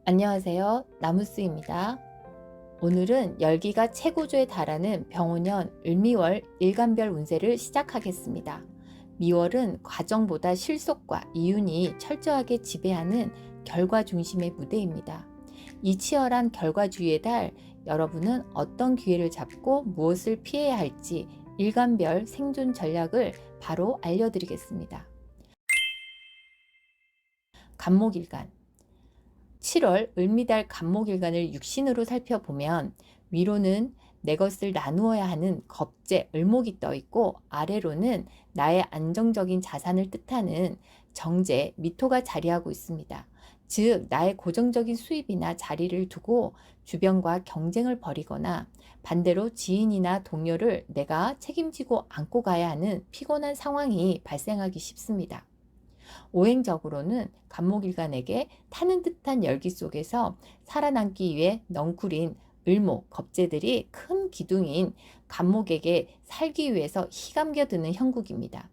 안녕하세요. 나무스입니다. 오늘은 열기가 최고조에 달하는 병오년 을미월 일간별 운세를 시작하겠습니다. 미월은 과정보다 실속과 이윤이 철저하게 지배하는 결과 중심의 무대입니다. 이 치열한 결과주의의 달, 여러분은 어떤 기회를 잡고 무엇을 피해야 할지 일간별 생존 전략을 바로 알려드리겠습니다. 간목일간 7월 을미달 간목일간을 육신으로 살펴보면 위로는 내 것을 나누어야 하는 겁재 을목이 떠 있고 아래로는 나의 안정적인 자산을 뜻하는 정제 미토가 자리하고 있습니다. 즉 나의 고정적인 수입이나 자리를 두고 주변과 경쟁을 벌이거나 반대로 지인이나 동료를 내가 책임지고 안고 가야 하는 피곤한 상황이 발생하기 쉽습니다. 오행적으로는 간목일간에게 타는 듯한 열기 속에서 살아남기 위해 넝쿨인 을목, 겁재들이 큰 기둥인 간목에게 살기 위해서 희감겨드는 형국입니다.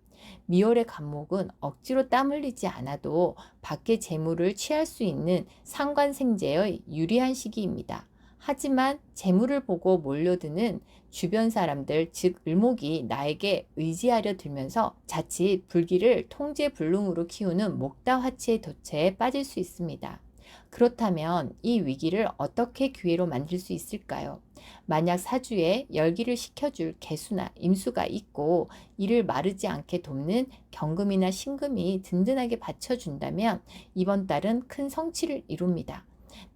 미월의 간목은 억지로 땀 흘리지 않아도 밖의 재물을 취할 수 있는 상관생재의 유리한 시기입니다. 하지만 재물을 보고 몰려드는 주변 사람들, 즉 을목이 나에게 의지하려 들면서 자칫 불기를 통제불능으로 키우는 목다화치의 덫에 빠질 수 있습니다. 그렇다면 이 위기를 어떻게 기회로 만들 수 있을까요? 만약 사주에 열기를 식혀줄 개수나 임수가 있고 이를 마르지 않게 돕는 경금이나 신금이 든든하게 받쳐준다면 이번 달은 큰 성취를 이룹니다.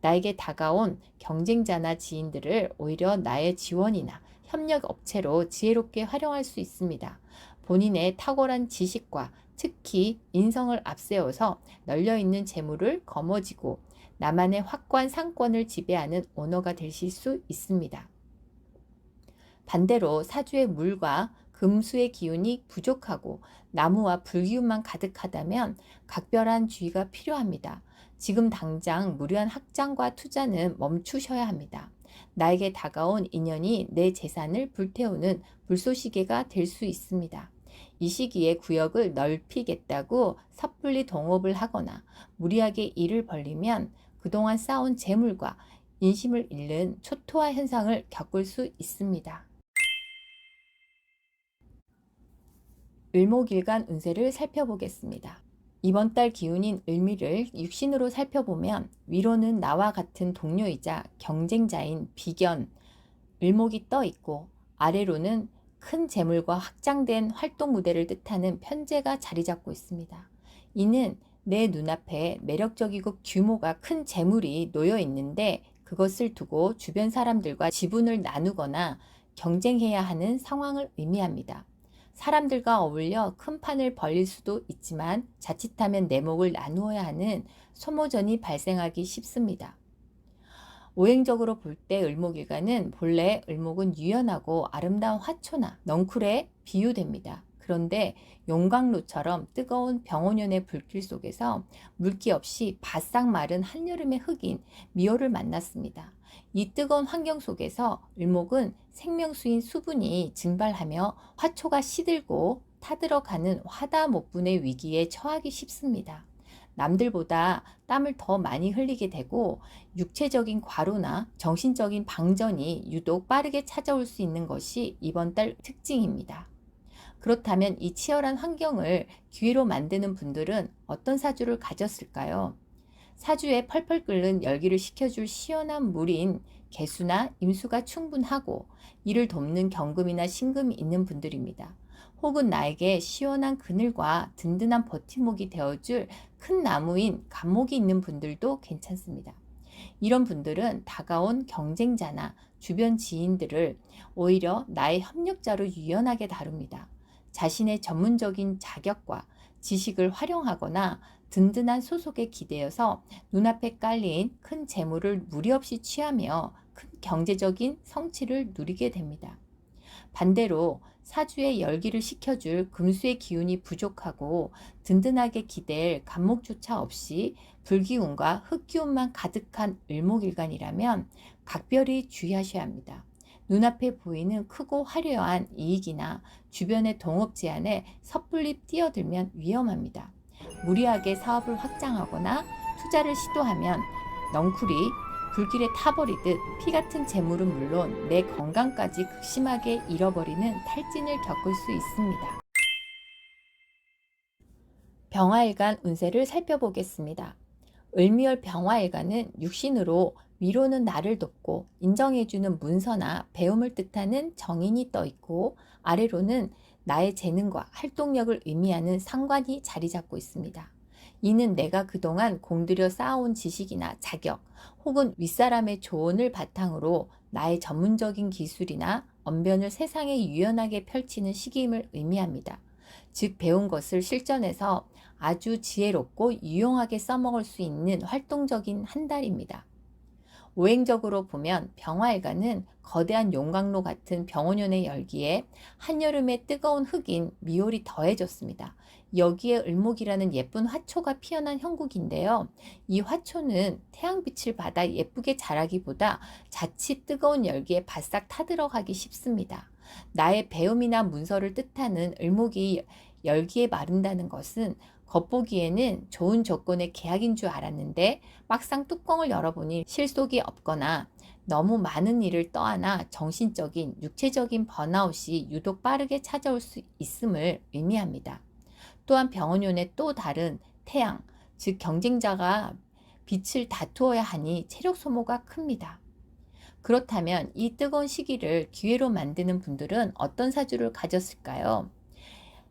나에게 다가온 경쟁자나 지인들을 오히려 나의 지원이나 협력 업체로 지혜롭게 활용할 수 있습니다. 본인의 탁월한 지식과 특히 인성을 앞세워서 널려있는 재물을 거머쥐고 나만의 확고한 상권을 지배하는 오너가 되실 수 있습니다. 반대로 사주의 물과 금수의 기운이 부족하고 나무와 불기운만 가득하다면 각별한 주의가 필요합니다. 지금 당장 무리한 확장과 투자는 멈추셔야 합니다. 나에게 다가온 인연이 내 재산을 불태우는 불쏘시개가 될 수 있습니다. 이 시기에 구역을 넓히겠다고 섣불리 동업을 하거나 무리하게 일을 벌리면 그동안 쌓은 재물과 인심을 잃는 초토화 현상을 겪을 수 있습니다. 을목일간 운세를 살펴보겠습니다. 이번 달 기운인 을미를 육신으로 살펴보면 위로는 나와 같은 동료이자 경쟁자인 비견, 을목이 떠 있고 아래로는 큰 재물과 확장된 활동 무대를 뜻하는 편재가 자리 잡고 있습니다. 이는 내 눈앞에 매력적이고 규모가 큰 재물이 놓여 있는데 그것을 두고 주변 사람들과 지분을 나누거나 경쟁해야 하는 상황을 의미합니다. 사람들과 어울려 큰 판을 벌릴 수도 있지만 자칫하면 내목을 나누어야 하는 소모전이 발생하기 쉽습니다. 오행적으로 볼 때 을목일간은 본래 을목은 유연하고 아름다운 화초나 넝쿨에 비유됩니다. 그런데 용광로처럼 뜨거운 병오년의 불길 속에서 물기 없이 바싹 마른 한여름의 흙인 미호를 만났습니다. 이 뜨거운 환경 속에서 을목은 생명수인 수분이 증발하며 화초가 시들고 타들어가는 화다목분의 위기에 처하기 쉽습니다. 남들보다 땀을 더 많이 흘리게 되고 육체적인 과로나 정신적인 방전이 유독 빠르게 찾아올 수 있는 것이 이번 달 특징입니다. 그렇다면 이 치열한 환경을 기회로 만드는 분들은 어떤 사주를 가졌을까요? 사주에 펄펄 끓는 열기를 식혀줄 시원한 물인 개수나 임수가 충분하고 이를 돕는 경금이나 신금이 있는 분들입니다. 혹은 나에게 시원한 그늘과 든든한 버팀목이 되어줄 큰 나무인 간목이 있는 분들도 괜찮습니다. 이런 분들은 다가온 경쟁자나 주변 지인들을 오히려 나의 협력자로 유연하게 다룹니다. 자신의 전문적인 자격과 지식을 활용하거나 든든한 소속에 기대어서 눈앞에 깔린 큰 재물을 무리 없이 취하며 큰 경제적인 성취를 누리게 됩니다. 반대로 사주의 열기를 식혀줄 금수의 기운이 부족하고 든든하게 기댈 간목조차 없이 불기운과 흙기운만 가득한 을목일간이라면 각별히 주의하셔야 합니다. 눈앞에 보이는 크고 화려한 이익이나 주변의 동업 제안에 섣불리 뛰어들면 위험합니다. 무리하게 사업을 확장하거나 투자를 시도하면 넝쿨이 불길에 타버리듯 피 같은 재물은 물론 내 건강까지 극심하게 잃어버리는 탈진을 겪을 수 있습니다. 병화일간 운세를 살펴보겠습니다. 을미월 병화일간은 육신으로 위로는 나를 돕고 인정해주는 문서나 배움을 뜻하는 정인이 떠 있고, 아래로는 나의 재능과 활동력을 의미하는 상관이 자리 잡고 있습니다. 이는 내가 그동안 공들여 쌓아온 지식이나 자격 혹은 윗사람의 조언을 바탕으로 나의 전문적인 기술이나 언변을 세상에 유연하게 펼치는 시기임을 의미합니다. 즉, 배운 것을 실전에서 아주 지혜롭고 유용하게 써먹을 수 있는 활동적인 한 달입니다. 오행적으로 보면 병화일간은 거대한 용광로 같은 병원연의 열기에 한여름의 뜨거운 흙인 미올이 더해졌습니다. 여기에 을목이라는 예쁜 화초가 피어난 형국인데요. 이 화초는 태양빛을 받아 예쁘게 자라기보다 자칫 뜨거운 열기에 바싹 타들어가기 쉽습니다. 나의 배움이나 문서를 뜻하는 을목이 열기에 마른다는 것은 겉보기에는 좋은 조건의 계약인 줄 알았는데, 막상 뚜껑을 열어보니 실속이 없거나 너무 많은 일을 떠안아 정신적인, 육체적인 번아웃이 유독 빠르게 찾아올 수 있음을 의미합니다. 또한 병원연의 또 다른 태양, 즉 경쟁자가 빛을 다투어야 하니 체력 소모가 큽니다. 그렇다면 이 뜨거운 시기를 기회로 만드는 분들은 어떤 사주를 가졌을까요?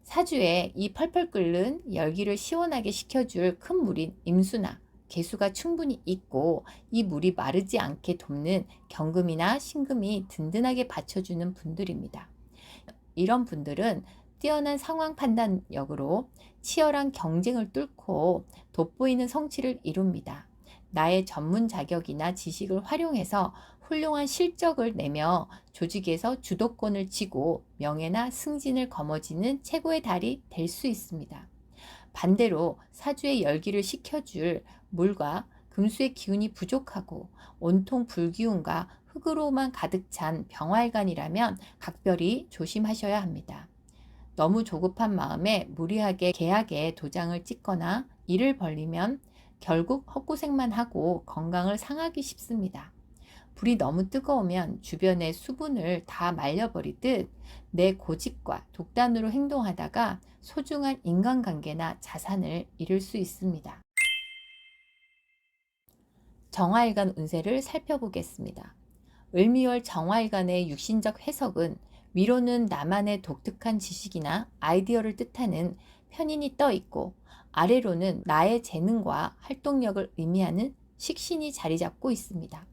사주에 이 펄펄 끓는 열기를 시원하게 식혀줄 큰 물인 임수나 개수가 충분히 있고, 이 물이 마르지 않게 돕는 경금이나 신금이 든든하게 받쳐주는 분들입니다. 이런 분들은 뛰어난 상황 판단력으로 치열한 경쟁을 뚫고 돋보이는 성취를 이룹니다. 나의 전문 자격이나 지식을 활용해서 훌륭한 실적을 내며 조직에서 주도권을 쥐고 명예나 승진을 거머쥐는 최고의 달이 될 수 있습니다. 반대로 사주의 열기를 식혀줄 물과 금수의 기운이 부족하고 온통 불기운과 흙으로만 가득 찬 병화일간이라면 각별히 조심하셔야 합니다. 너무 조급한 마음에 무리하게 계약에 도장을 찍거나 일을 벌리면 결국 헛고생만 하고 건강을 상하기 쉽습니다. 불이 너무 뜨거우면 주변의 수분을 다 말려버리듯 내 고집과 독단으로 행동하다가 소중한 인간관계나 자산을 잃을 수 있습니다. 정화일간 운세를 살펴보겠습니다. 을미월 정화일간의 육신적 해석은 위로는 나만의 독특한 지식이나 아이디어를 뜻하는 편인이 떠 있고, 아래로는 나의 재능과 활동력을 의미하는 식신이 자리 잡고 있습니다.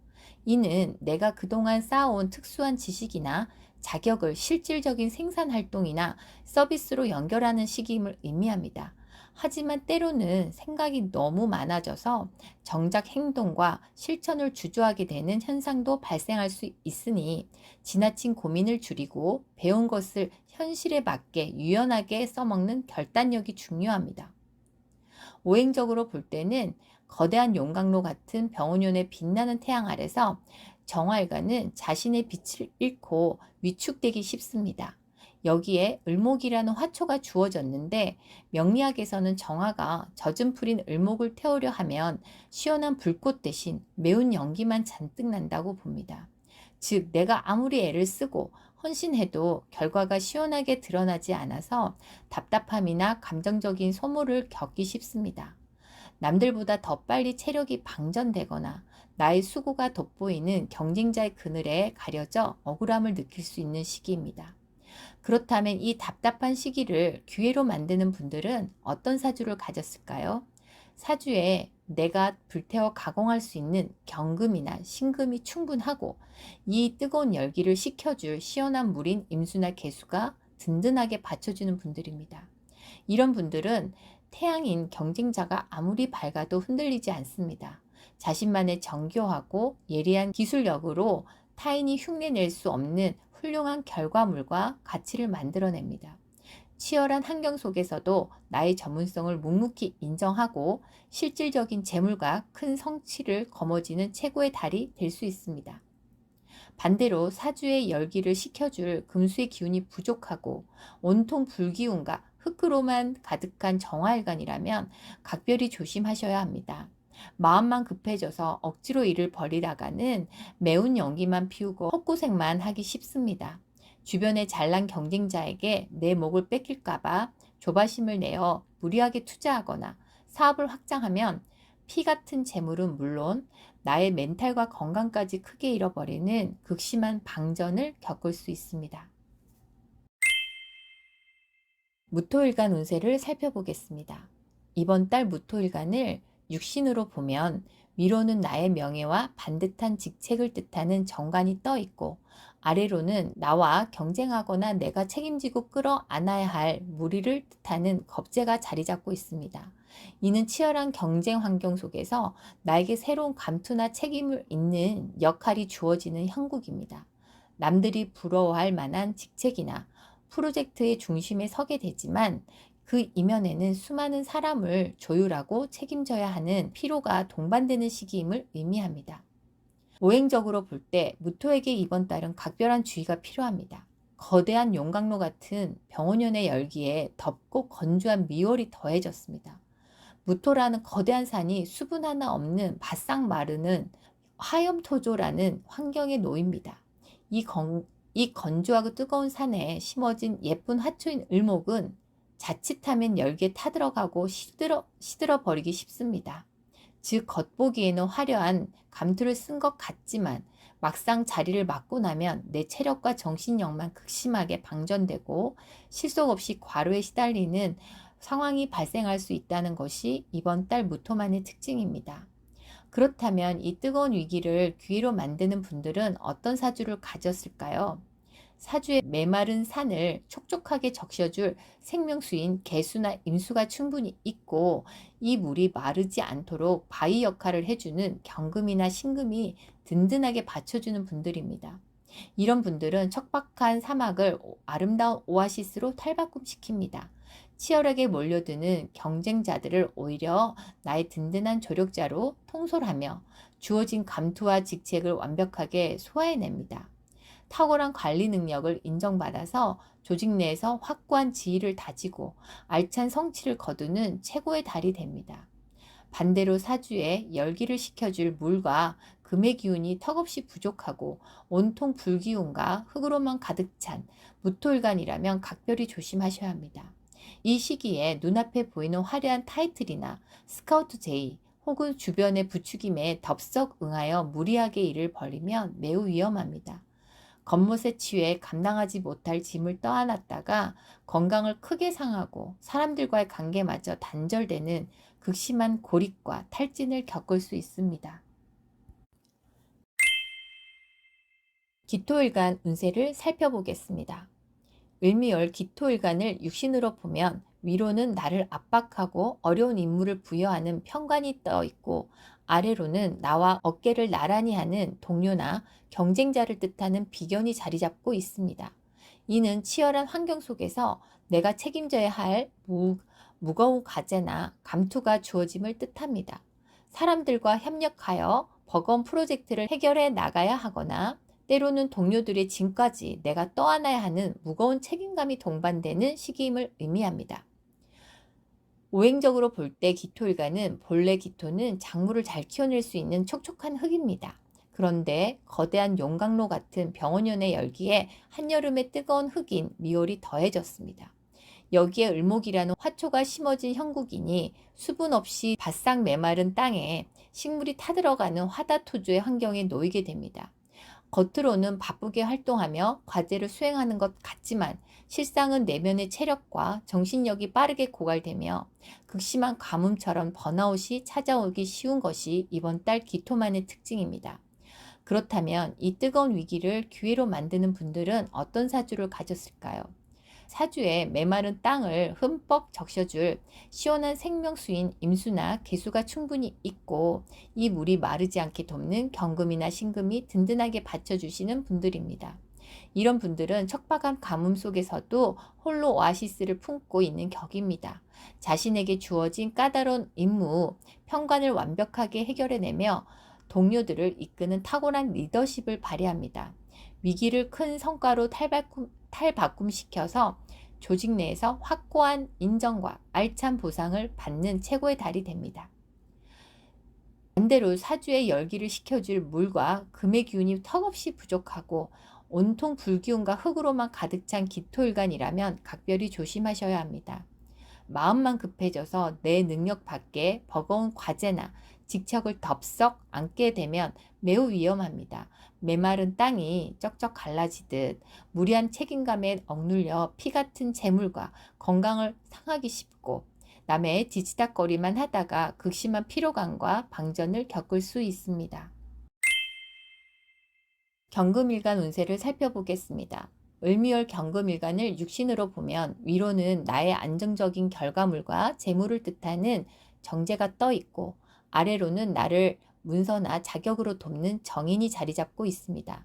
이는 내가 그동안 쌓아온 특수한 지식이나 자격을 실질적인 생산활동이나 서비스로 연결하는 시기임을 의미합니다. 하지만 때로는 생각이 너무 많아져서 정작 행동과 실천을 주저하게 되는 현상도 발생할 수 있으니, 지나친 고민을 줄이고 배운 것을 현실에 맞게 유연하게 써먹는 결단력이 중요합니다. 오행적으로 볼 때는 거대한 용광로 같은 병원연의 빛나는 태양 아래서 정화일간은 자신의 빛을 잃고 위축되기 쉽습니다. 여기에 을목이라는 화초가 주어졌는데, 명리학에서는 정화가 젖은 풀인 을목을 태우려 하면 시원한 불꽃 대신 매운 연기만 잔뜩 난다고 봅니다. 즉, 내가 아무리 애를 쓰고 헌신해도 결과가 시원하게 드러나지 않아서 답답함이나 감정적인 소모를 겪기 쉽습니다. 남들보다 더 빨리 체력이 방전되거나 나의 수고가 돋보이는 경쟁자의 그늘에 가려져 억울함을 느낄 수 있는 시기입니다. 그렇다면 이 답답한 시기를 기회로 만드는 분들은 어떤 사주를 가졌을까요? 사주에 내가 불태워 가공할 수 있는 경금이나 신금이 충분하고, 이 뜨거운 열기를 식혀줄 시원한 물인 임수나 개수가 든든하게 받쳐주는 분들입니다. 이런 분들은 태양인 경쟁자가 아무리 밝아도 흔들리지 않습니다. 자신만의 정교하고 예리한 기술력으로 타인이 흉내낼 수 없는 훌륭한 결과물과 가치를 만들어냅니다. 치열한 환경 속에서도 나의 전문성을 묵묵히 인정하고 실질적인 재물과 큰 성취를 거머쥐는 최고의 달이 될 수 있습니다. 반대로 사주의 열기를 식혀줄 금수의 기운이 부족하고 온통 불기운과 흙으로만 가득한 정화일간이라면 각별히 조심하셔야 합니다. 마음만 급해져서 억지로 일을 벌이다가는 매운 연기만 피우고 헛고생만 하기 쉽습니다. 주변의 잘난 경쟁자에게 내 목을 뺏길까봐 조바심을 내어 무리하게 투자하거나 사업을 확장하면 피 같은 재물은 물론 나의 멘탈과 건강까지 크게 잃어버리는 극심한 방전을 겪을 수 있습니다. 무토일간 운세를 살펴보겠습니다. 이번 달 무토일간을 육신으로 보면 위로는 나의 명예와 반듯한 직책을 뜻하는 정관이 떠 있고, 아래로는 나와 경쟁하거나 내가 책임지고 끌어안아야 할 무리를 뜻하는 겁재가 자리 잡고 있습니다. 이는 치열한 경쟁 환경 속에서 나에게 새로운 감투나 책임을 잇는 역할이 주어지는 형국입니다. 남들이 부러워할 만한 직책이나 프로젝트의 중심에 서게 되지만, 그 이면에는 수많은 사람을 조율하고 책임져야 하는 피로가 동반되는 시기임을 의미합니다. 오행적으로 볼 때 무토에게 이번 달은 각별한 주의가 필요합니다. 거대한 용광로 같은 병원연의 열기에 덥고 건조한 미월이 더해졌습니다. 무토라는 거대한 산이 수분 하나 없는 바싹 마르는 화염토조라는 환경에 놓입니다. 이 건조하고 뜨거운 산에 심어진 예쁜 화초인 을목은 자칫하면 열기에 타들어가고 시들어 버리기 쉽습니다. 즉 겉보기에는 화려한 감투를 쓴 것 같지만 막상 자리를 맡고 나면 내 체력과 정신력만 극심하게 방전되고 실속 없이 과로에 시달리는 상황이 발생할 수 있다는 것이 이번 달 무토만의 특징입니다. 그렇다면 이 뜨거운 위기를 기회로 만드는 분들은 어떤 사주를 가졌을까요? 사주의 메마른 산을 촉촉하게 적셔줄 생명수인 개수나 임수가 충분히 있고, 이 물이 마르지 않도록 바위 역할을 해주는 경금이나 신금이 든든하게 받쳐주는 분들입니다. 이런 분들은 척박한 사막을 아름다운 오아시스로 탈바꿈시킵니다. 치열하게 몰려드는 경쟁자들을 오히려 나의 든든한 조력자로 통솔하며 주어진 감투와 직책을 완벽하게 소화해냅니다. 탁월한 관리 능력을 인정받아서 조직 내에서 확고한 지위를 다지고 알찬 성취를 거두는 최고의 달이 됩니다. 반대로 사주에 열기를 식혀줄 물과 금의 기운이 턱없이 부족하고 온통 불기운과 흙으로만 가득 찬 무토일간이라면 각별히 조심하셔야 합니다. 이 시기에 눈앞에 보이는 화려한 타이틀이나 스카우트 제의 혹은 주변의 부추김에 덥석 응하여 무리하게 일을 벌이면 매우 위험합니다. 겉멋에 취해 감당하지 못할 짐을 떠안았다가 건강을 크게 상하고 사람들과의 관계마저 단절되는 극심한 고립과 탈진을 겪을 수 있습니다. 기토일간 운세를 살펴보겠습니다. 을미월 기토일간을 육신으로 보면 위로는 나를 압박하고 어려운 임무를 부여하는 편관이 떠 있고, 아래로는 나와 어깨를 나란히 하는 동료나 경쟁자를 뜻하는 비견이 자리 잡고 있습니다. 이는 치열한 환경 속에서 내가 책임져야 할 무거운 과제나 감투가 주어짐을 뜻합니다. 사람들과 협력하여 버거운 프로젝트를 해결해 나가야 하거나, 때로는 동료들의 짐까지 내가 떠안아야 하는 무거운 책임감이 동반되는 시기임을 의미합니다. 오행적으로 볼 때 기토일간은 본래 기토는 작물을 잘 키워낼 수 있는 촉촉한 흙입니다. 그런데 거대한 용광로 같은 병원연의 열기에 한여름의 뜨거운 흙인 미월이 더해졌습니다. 여기에 을목이라는 화초가 심어진 형국이니 수분 없이 바싹 메마른 땅에 식물이 타들어가는 화다토주의 환경에 놓이게 됩니다. 겉으로는 바쁘게 활동하며 과제를 수행하는 것 같지만 실상은 내면의 체력과 정신력이 빠르게 고갈되며 극심한 가뭄처럼 번아웃이 찾아오기 쉬운 것이 이번 달 기토만의 특징입니다. 그렇다면 이 뜨거운 위기를 기회로 만드는 분들은 어떤 사주를 가졌을까요? 사주에 메마른 땅을 흠뻑 적셔줄 시원한 생명수인 임수나 개수가 충분히 있고, 이 물이 마르지 않게 돕는 경금이나 신금이 든든하게 받쳐주시는 분들입니다. 이런 분들은 척박한 가뭄 속에서도 홀로 오아시스를 품고 있는 격입니다. 자신에게 주어진 까다로운 임무, 편관을 완벽하게 해결해내며 동료들을 이끄는 탁월한 리더십을 발휘합니다. 위기를 큰 성과로 탈바꿈시켜서 조직 내에서 확고한 인정과 알찬 보상을 받는 최고의 달이 됩니다. 반대로 사주에 열기를 식혀줄 물과 금의 기운이 턱없이 부족하고 온통 불기운과 흙으로만 가득 찬 기토일간이라면 각별히 조심하셔야 합니다. 마음만 급해져서 내 능력 밖에 버거운 과제나 직책을 덥석 안게 되면 매우 위험합니다. 메마른 땅이 쩍쩍 갈라지듯 무리한 책임감에 억눌려 피 같은 재물과 건강을 상하기 쉽고 남의 뒤치다거리만 하다가 극심한 피로감과 방전을 겪을 수 있습니다. 경금일간 운세를 살펴보겠습니다. 을미월 경금일간을 육신으로 보면 위로는 나의 안정적인 결과물과 재물을 뜻하는 정제가 떠 있고 아래로는 나를 문서나 자격으로 돕는 정인이 자리 잡고 있습니다.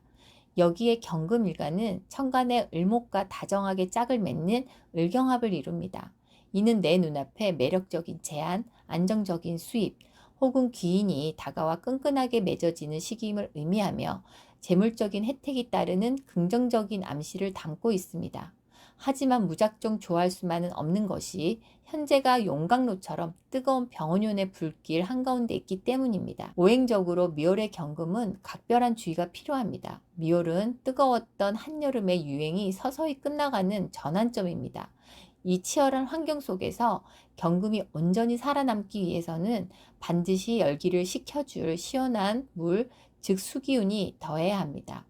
여기에 경금일간은 천간의 을목과 다정하게 짝을 맺는 을경합을 이룹니다. 이는 내 눈앞에 매력적인 제안, 안정적인 수입, 혹은 귀인이 다가와 끈끈하게 맺어지는 시기임을 의미하며 재물적인 혜택이 따르는 긍정적인 암시를 담고 있습니다. 하지만 무작정 좋아할 수만은 없는 것이 현재가 용광로처럼 뜨거운 병원연의 불길 한가운데 있기 때문입니다. 오행적으로 미월의 경금은 각별한 주의가 필요합니다. 미월은 뜨거웠던 한여름의 유행이 서서히 끝나가는 전환점입니다. 이 치열한 환경 속에서 경금이 온전히 살아남기 위해서는 반드시 열기를 식혀줄 시원한 물, 즉 수기운이 더해야 합니다.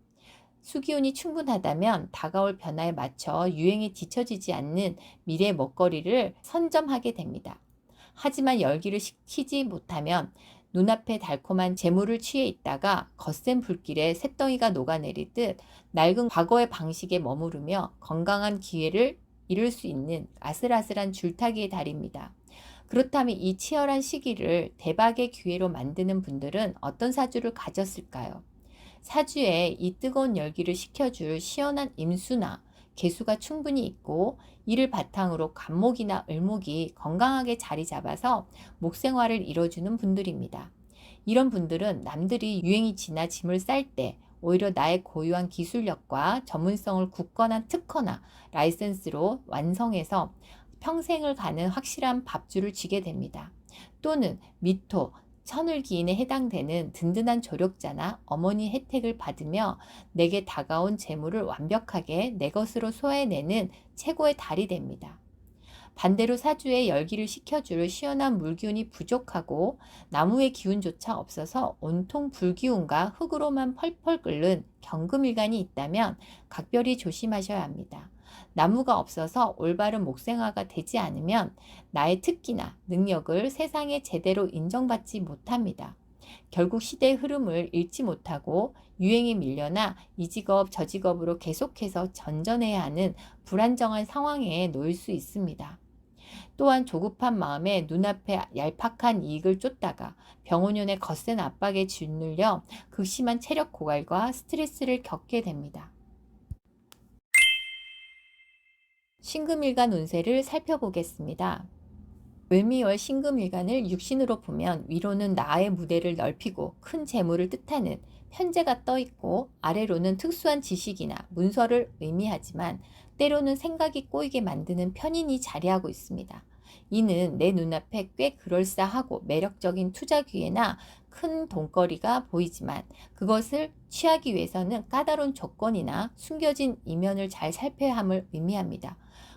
수기운이 충분하다면 다가올 변화에 맞춰 유행에 뒤처지지 않는 미래 먹거리를 선점하게 됩니다. 하지만 열기를 식히지 못하면 눈앞에 달콤한 재물을 취해 있다가 거센 불길에 쇳덩이가 녹아내리듯 낡은 과거의 방식에 머무르며 건강한 기회를 잃을 수 있는 아슬아슬한 줄타기의 달입니다. 그렇다면 이 치열한 시기를 대박의 기회로 만드는 분들은 어떤 사주를 가졌을까요? 사주에 이 뜨거운 열기를 식혀줄 시원한 임수나 개수가 충분히 있고 이를 바탕으로 간목이나 을목이 건강하게 자리 잡아서 목생활을 이뤄주는 분들입니다. 이런 분들은 남들이 유행이 지나 짐을 쌀 때 오히려 나의 고유한 기술력과 전문성을 굳건한 특허나 라이센스로 완성해서 평생을 가는 확실한 밥줄을 쥐게 됩니다. 또는 미토, 천을기인에 해당되는 든든한 조력자나 어머니 혜택을 받으며 내게 다가온 재물을 완벽하게 내 것으로 소화해내는 최고의 달이 됩니다. 반대로 사주에 열기를 식혀줄 시원한 물기운이 부족하고 나무의 기운조차 없어서 온통 불기운과 흙으로만 펄펄 끓는 경금일간이 있다면 각별히 조심하셔야 합니다. 나무가 없어서 올바른 목생화가 되지 않으면 나의 특기나 능력을 세상에 제대로 인정받지 못합니다. 결국 시대의 흐름을 잃지 못하고 유행에 밀려나 이 직업 저 직업으로 계속해서 전전해야 하는 불안정한 상황에 놓일 수 있습니다. 또한 조급한 마음에 눈앞에 얄팍한 이익을 쫓다가 병원연의 거센 압박에 짓눌려 극심한 체력 고갈과 스트레스를 겪게 됩니다. 신금일간 운세를 살펴보겠습니다. 을미월 신금일간을 육신으로 보면 위로는 나의 무대를 넓히고 큰 재물을 뜻하는 편재가 떠 있고 아래로는 특수한 지식이나 문서를 의미하지만 때로는 생각이 꼬이게 만드는 편인이 자리하고 있습니다. 이는 내 눈앞에 꽤 그럴싸하고 매력적인 투자 기회나 큰 돈거리가 보이지만 그것을 취하기 위해서는 까다로운 조건이나 숨겨진 이면을 잘 살펴야 함을 의미합니다.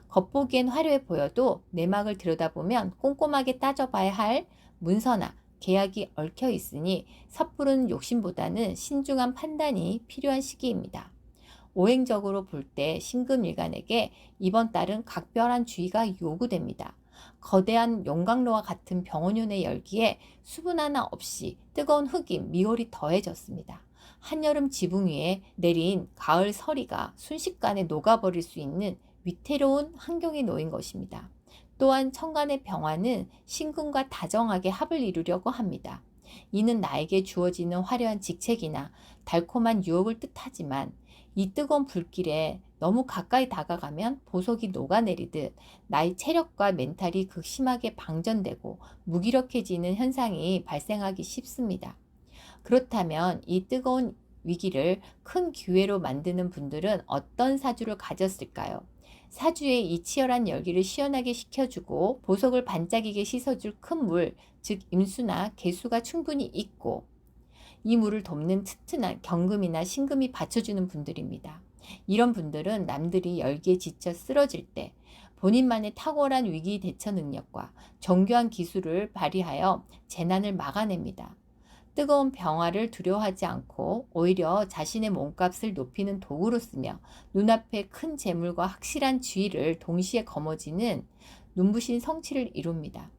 겉보기엔 화려해 보여도 내막을 들여다보면 꼼꼼하게 따져봐야 할 문서나 계약이 얽혀 있으니 섣부른 욕심보다는 신중한 판단이 필요한 시기입니다. 오행적으로 볼 때 신금일간에게 이번 달은 각별한 주의가 요구됩니다. 거대한 용광로와 같은 병원연의 열기에 수분 하나 없이 뜨거운 흙이 미월이 더해졌습니다. 한여름 지붕 위에 내린 가을 서리가 순식간에 녹아버릴 수 있는 위태로운 환경에 놓인 것입니다. 또한 천간의 병화는 신금과 다정하게 합을 이루려고 합니다. 이는 나에게 주어지는 화려한 직책이나 달콤한 유혹을 뜻하지만 이 뜨거운 불길에 너무 가까이 다가가면 보석이 녹아내리듯 나의 체력과 멘탈이 극심하게 방전되고 무기력해지는 현상이 발생하기 쉽습니다. 그렇다면 이 뜨거운 위기를 큰 기회로 만드는 분들은 어떤 사주를 가졌을까요? 사주의 이 치열한 열기를 시원하게 식혀주고 보석을 반짝이게 씻어줄 큰 물, 즉 임수나 개수가 충분히 있고 이 물을 돕는 튼튼한 경금이나 신금이 받쳐주는 분들입니다. 이런 분들은 남들이 열기에 지쳐 쓰러질 때 본인만의 탁월한 위기 대처 능력과 정교한 기술을 발휘하여 재난을 막아냅니다. 뜨거운 병화를 두려워하지 않고 오히려 자신의 몸값을 높이는 도구로 쓰며 눈앞에 큰 재물과 확실한 지위를 동시에 거머쥐는 눈부신 성취를 이룹니다.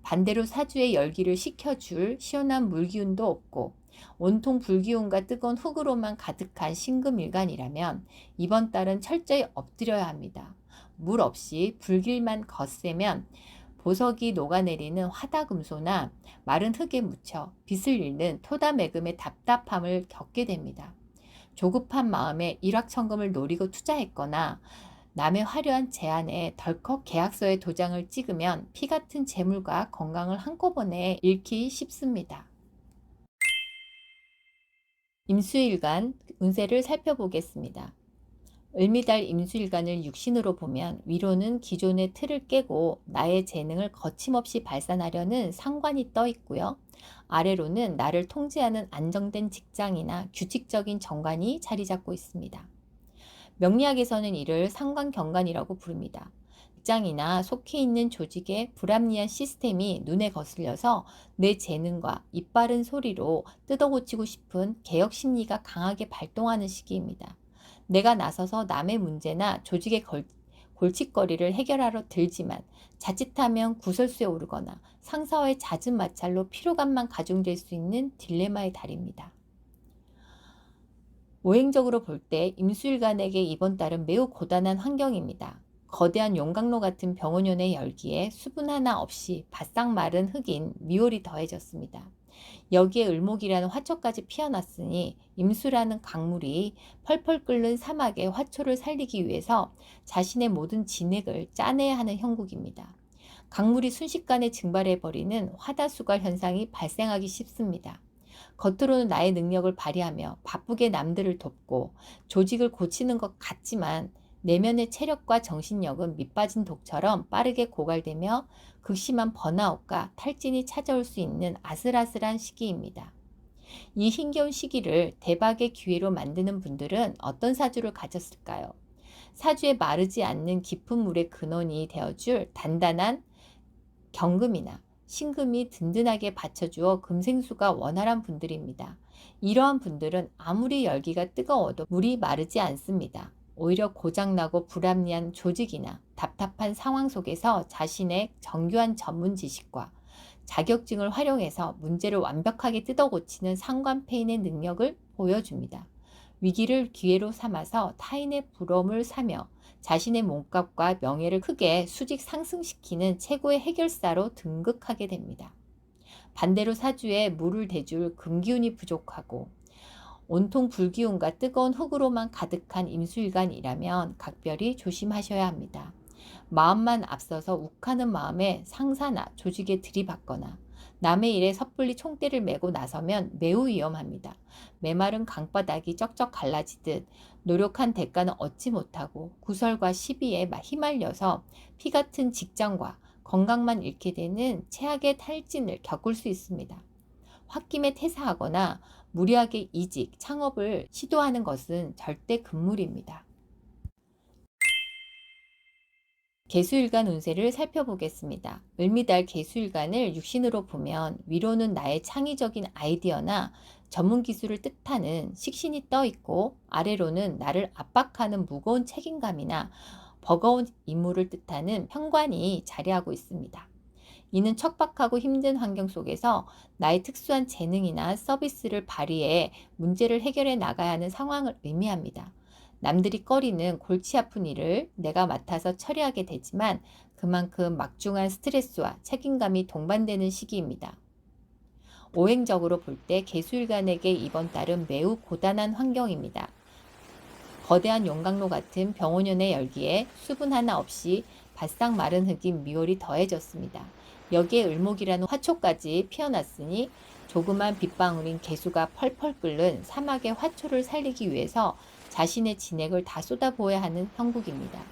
반대로 사주의 열기를 식혀줄 시원한 물기운도 없고 온통 불기운과 뜨거운 흙으로만 가득한 신금일간이라면 이번 달은 철저히 엎드려야 합니다. 물 없이 불길만 거세면 보석이 녹아내리는 화다금소나 마른 흙에 묻혀 빛을 잃는 토다매금의 답답함을 겪게 됩니다. 조급한 마음에 일확천금을 노리고 투자했거나 남의 화려한 제안에 덜컥 계약서에 도장을 찍으면 피 같은 재물과 건강을 한꺼번에 잃기 쉽습니다. 임수일간 운세를 살펴보겠습니다. 을미달 임수일간을 육신으로 보면 위로는 기존의 틀을 깨고 나의 재능을 거침없이 발산하려는 상관이 떠 있고요. 아래로는 나를 통제하는 안정된 직장이나 규칙적인 정관이 자리 잡고 있습니다. 명리학에서는 이를 상관경관이라고 부릅니다. 직장이나 속해 있는 조직의 불합리한 시스템이 눈에 거슬려서 내 재능과 입바른 소리로 뜯어고치고 싶은 개혁 심리가 강하게 발동하는 시기입니다. 내가 나서서 남의 문제나 조직의 골칫거리를 해결하러 들지만 자칫하면 구설수에 오르거나 상사와의 잦은 마찰로 피로감만 가중될 수 있는 딜레마의 달입니다. 오행적으로 볼 때 임수일간에게 이번 달은 매우 고단한 환경입니다. 거대한 용광로 같은 병원연의 열기에 수분 하나 없이 바싹 마른 흙인 미월이 더해졌습니다. 여기에 을목이라는 화초까지 피어났으니 임수라는 강물이 펄펄 끓는 사막의 화초를 살리기 위해서 자신의 모든 진액을 짜내야 하는 형국입니다. 강물이 순식간에 증발해버리는 화다수갈 현상이 발생하기 쉽습니다. 겉으로는 나의 능력을 발휘하며 바쁘게 남들을 돕고 조직을 고치는 것 같지만 내면의 체력과 정신력은 밑빠진 독처럼 빠르게 고갈되며 극심한 번아웃과 탈진이 찾아올 수 있는 아슬아슬한 시기입니다. 이 힘겨운 시기를 대박의 기회로 만드는 분들은 어떤 사주를 가졌을까요? 사주에 마르지 않는 깊은 물의 근원이 되어줄 단단한 경금이나 신금이 든든하게 받쳐주어 금생수가 원활한 분들입니다. 이러한 분들은 아무리 열기가 뜨거워도 물이 마르지 않습니다. 오히려 고장나고 불합리한 조직이나 답답한 상황 속에서 자신의 정교한 전문 지식과 자격증을 활용해서 문제를 완벽하게 뜯어고치는 상관패인의 능력을 보여줍니다. 위기를 기회로 삼아서 타인의 부러움을 사며 자신의 몸값과 명예를 크게 수직 상승시키는 최고의 해결사로 등극하게 됩니다. 반대로 사주에 물을 대줄 금기운이 부족하고 온통 불기운과 뜨거운 흙으로만 가득한 임수일간이라면 각별히 조심하셔야 합니다. 마음만 앞서서 욱하는 마음에 상사나 조직에 들이받거나 남의 일에 섣불리 총대를 메고 나서면 매우 위험합니다. 메마른 강바닥이 쩍쩍 갈라지듯 노력한 대가는 얻지 못하고 구설과 시비에 휘말려서 피 같은 직장과 건강만 잃게 되는 최악의 탈진을 겪을 수 있습니다. 홧김에 퇴사하거나 무리하게 이직, 창업을 시도하는 것은 절대 금물입니다. 개수일간 운세를 살펴보겠습니다. 을미달 개수일간을 육신으로 보면 위로는 나의 창의적인 아이디어나 전문 기술을 뜻하는 식신이 떠 있고 아래로는 나를 압박하는 무거운 책임감이나 버거운 임무를 뜻하는 현관이 자리하고 있습니다. 이는 척박하고 힘든 환경 속에서 나의 특수한 재능이나 서비스를 발휘해 문제를 해결해 나가야 하는 상황을 의미합니다. 남들이 꺼리는 골치 아픈 일을 내가 맡아서 처리하게 되지만 그만큼 막중한 스트레스와 책임감이 동반되는 시기입니다. 오행적으로 볼 때 개수일간에게 이번 달은 매우 고단한 환경입니다. 거대한 용광로 같은 병원연의 열기에 수분 하나 없이 바싹 마른 흙인 미월이 더해졌습니다. 여기에 을목이라는 화초까지 피어났으니 조그만 빗방울인 개수가 펄펄 끓는 사막의 화초를 살리기 위해서 자신의 진액을 다 쏟아부어야 하는 형국입니다.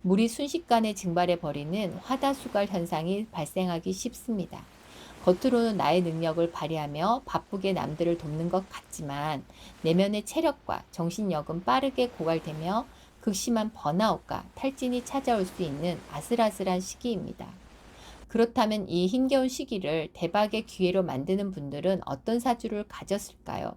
물이 순식간에 증발해 버리는 화다수갈 현상이 발생하기 쉽습니다. 겉으로는 나의 능력을 발휘하며 바쁘게 남들을 돕는 것 같지만 내면의 체력과 정신력은 빠르게 고갈되며 극심한 번아웃과 탈진이 찾아올 수 있는 아슬아슬한 시기입니다. 그렇다면 이 힘겨운 시기를 대박의 기회로 만드는 분들은 어떤 사주를 가졌을까요?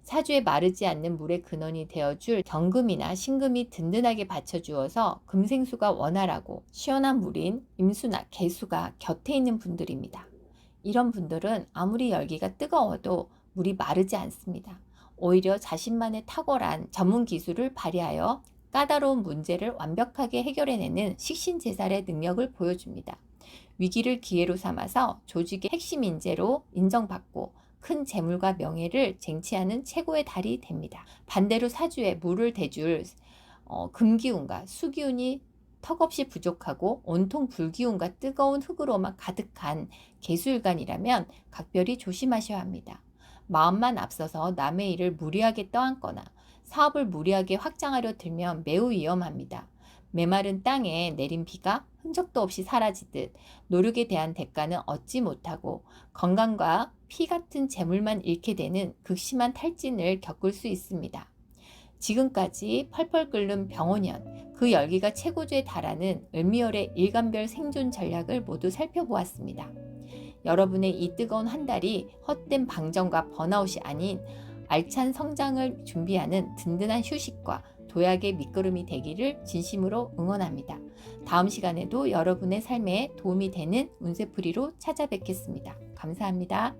사주에 마르지 않는 물의 근원이 되어줄 경금이나 신금이 든든하게 받쳐주어서 금생수가 원활하고 시원한 물인 임수나 개수가 곁에 있는 분들입니다. 이런 분들은 아무리 열기가 뜨거워도 물이 마르지 않습니다. 오히려 자신만의 탁월한 전문 기술을 발휘하여 까다로운 문제를 완벽하게 해결해내는 식신제살의 능력을 보여줍니다. 위기를 기회로 삼아서 조직의 핵심 인재로 인정받고 큰 재물과 명예를 쟁취하는 최고의 달이 됩니다. 반대로 사주에 물을 대줄 금기운과 수기운이 턱없이 부족하고 온통 불기운과 뜨거운 흙으로만 가득한 개수일간이라면 각별히 조심하셔야 합니다. 마음만 앞서서 남의 일을 무리하게 떠안거나 사업을 무리하게 확장하려 들면 매우 위험합니다. 메마른 땅에 내린 비가 흔적도 없이 사라지듯 노력에 대한 대가는 얻지 못하고 건강과 피 같은 재물만 잃게 되는 극심한 탈진을 겪을 수 있습니다. 지금까지 펄펄 끓는 병원연, 그 열기가 최고조에 달하는 을미월의 일간별 생존 전략을 모두 살펴보았습니다. 여러분의 이 뜨거운 한 달이 헛된 방전과 번아웃이 아닌 알찬 성장을 준비하는 든든한 휴식과 도약의 밑거름이 되기를 진심으로 응원합니다. 다음 시간에도 여러분의 삶에 도움이 되는 운세풀이로 찾아뵙겠습니다. 감사합니다.